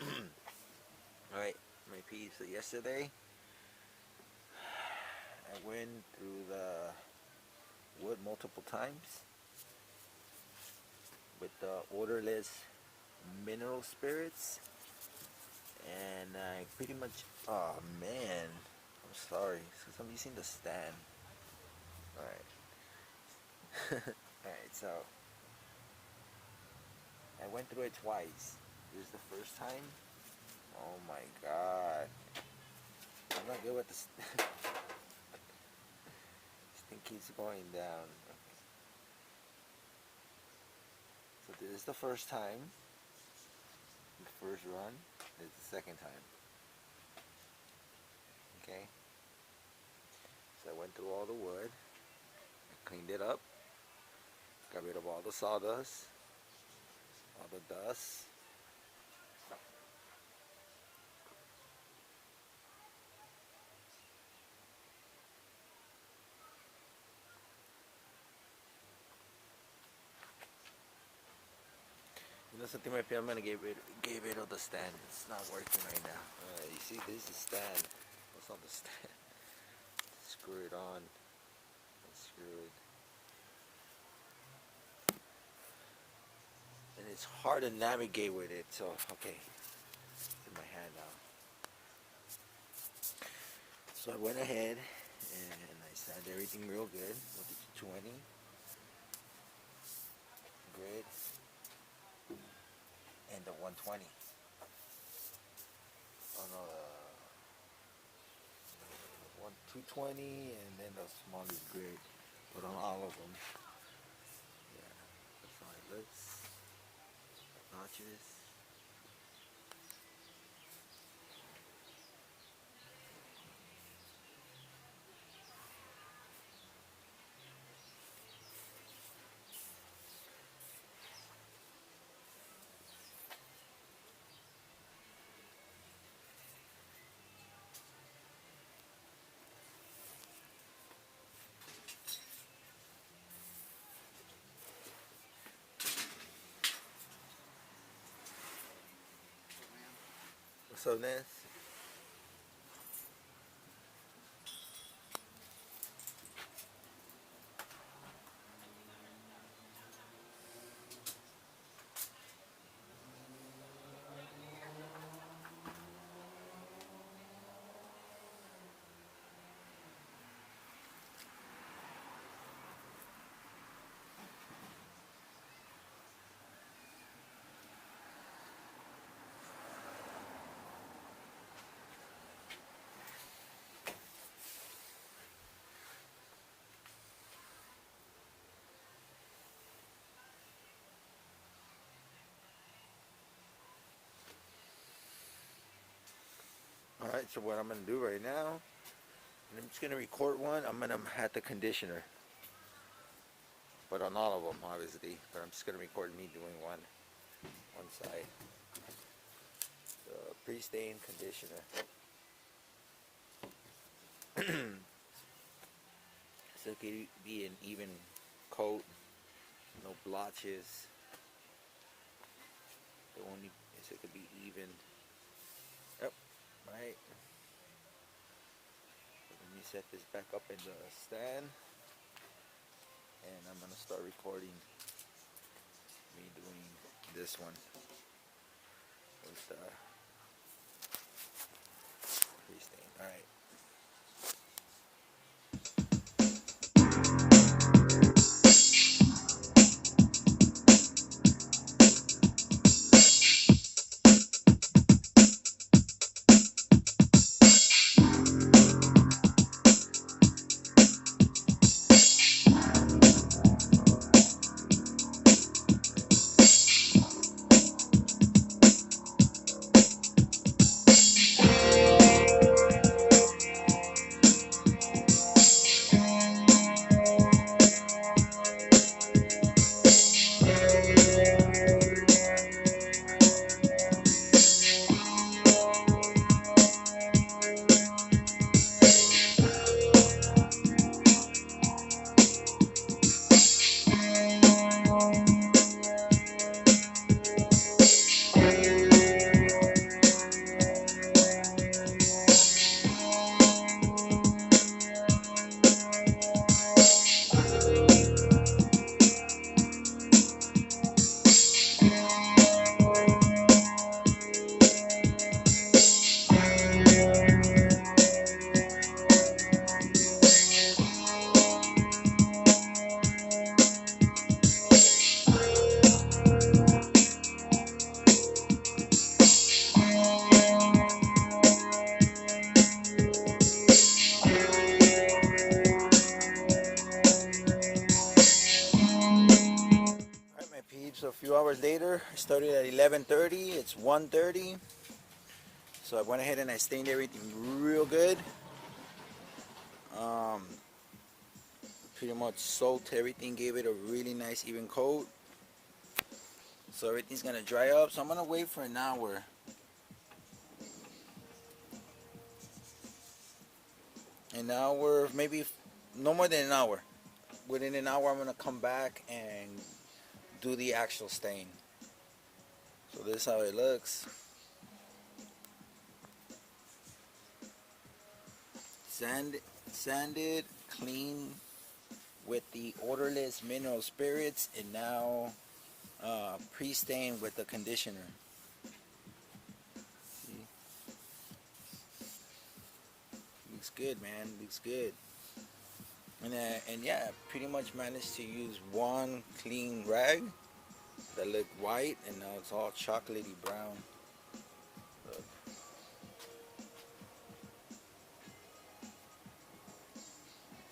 Alright, my piece. So yesterday, I went through the wood multiple times with the odorless mineral spirits, and I pretty much. Oh man, I'm sorry, since I'm using the stand. Alright, alright. So I went through it twice. This is the first time. Oh my god, I'm not good with this. This thing keeps going down. So this is the first time, the first run. This is the second time. Okay. So I went through all the wood, I cleaned it up, got rid of all the sawdust, all the dust. You know something, my friend, I'm gonna get rid of the stand. It's not working right now. You see, this is the stand. What's on the stand? Screw it on. Screw it. And it's hard to navigate with it. So okay, it's in my hand now. So I went ahead and I sanded everything real good with the 220 grit and the 120. Oh no, the 220 and then the smallest grit. Put on all of them. Yeah, that's how it looks. Notches. What's up, Nance? Alright, so what I'm going to do right now, I'm just going to record one. I'm going to have the conditioner. But on all of them, obviously. But I'm just going to record me doing one side. The pre-stain conditioner. So it could be an even coat. No blotches. The only, so it could be even. Yep, right. Let me set this back up in the stand. And I'm going to start recording me doing this one with the pre-stain. Alright. 11:30. It's 1:30. So I went ahead and I stained everything real good. Um, Pretty much soaked everything, gave it a really nice even coat. So everything's gonna dry up. So I'm gonna wait for an hour. An hour, maybe no more than an hour. Within an hour, I'm gonna come back and do the actual stain. So this is how it looks. Sanded, clean with the odorless mineral spirits, and now pre-stained with the conditioner. See? Looks good, man. Looks good. And yeah, pretty much managed to use one clean rag that looked white, and now it's all chocolatey brown. Look.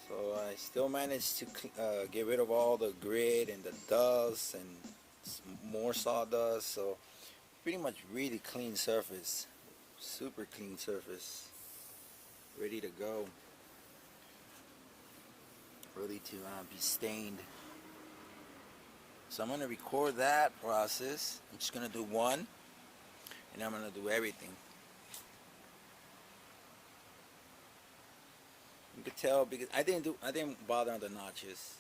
So I still managed to get rid of all the grit and the dust and more sawdust. So pretty much really clean surface, super clean surface, ready to go, ready to be stained. So I'm gonna record that process. I'm just gonna do one, and I'm gonna do everything. You could tell because I didn't bother on the notches.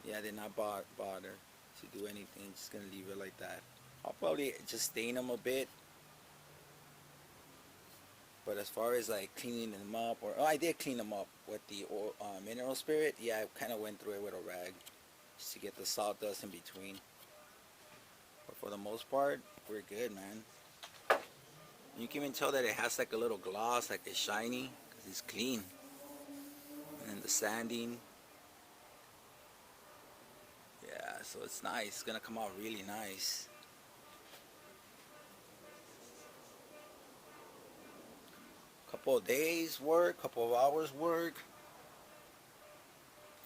Yeah, I did not bother to do anything. Just gonna leave it like that. I'll probably just stain them a bit. But as far as like cleaning them up, I did clean them up with the mineral spirit. Yeah, I kind of went through it with a rag just to get the sawdust in between. But for the most part, we're good, man. You can even tell that it has like a little gloss, like it's shiny, because it's clean. And then the sanding, yeah, so it's nice. It's gonna come out really nice. Couple of days work, couple of hours work,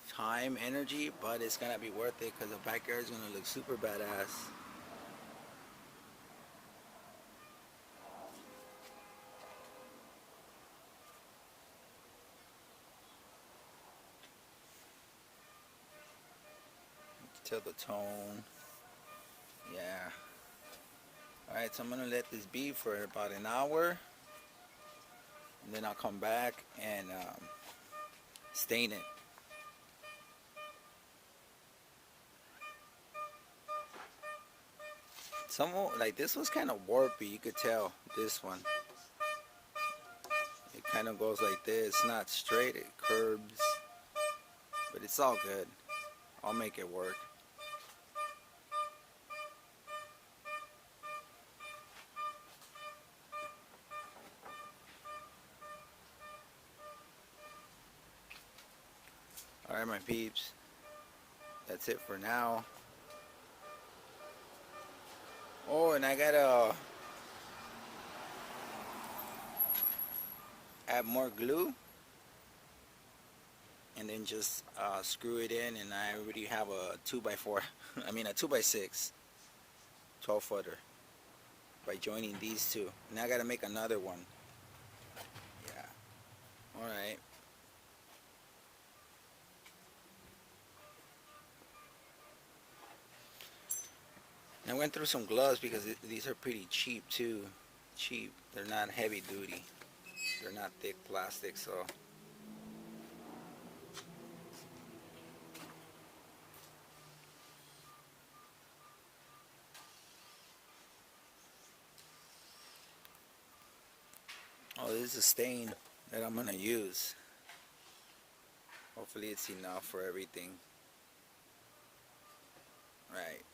time, energy, but it's gonna be worth it because the backyard is gonna look super badass. Tell the tone. Yeah. Alright, so I'm gonna let this be for about an hour, and then I'll come back and stain it. Some like this was kind of warpy, you could tell. This one, it kind of goes like this, not straight, it curves, but it's all good. I'll make it work. Alright, my peeps, that's it for now. Oh, and I gotta add more glue and then just screw it in, and I already have a 2x4 I mean a 2x6 12 footer by joining these two. Now I gotta make another one. Yeah. Alright. I went through some gloves because these are pretty cheap too. Cheap. They're not heavy duty. They're not thick plastic, so. Oh, this is a stain that I'm gonna use. Hopefully it's enough for everything. Right.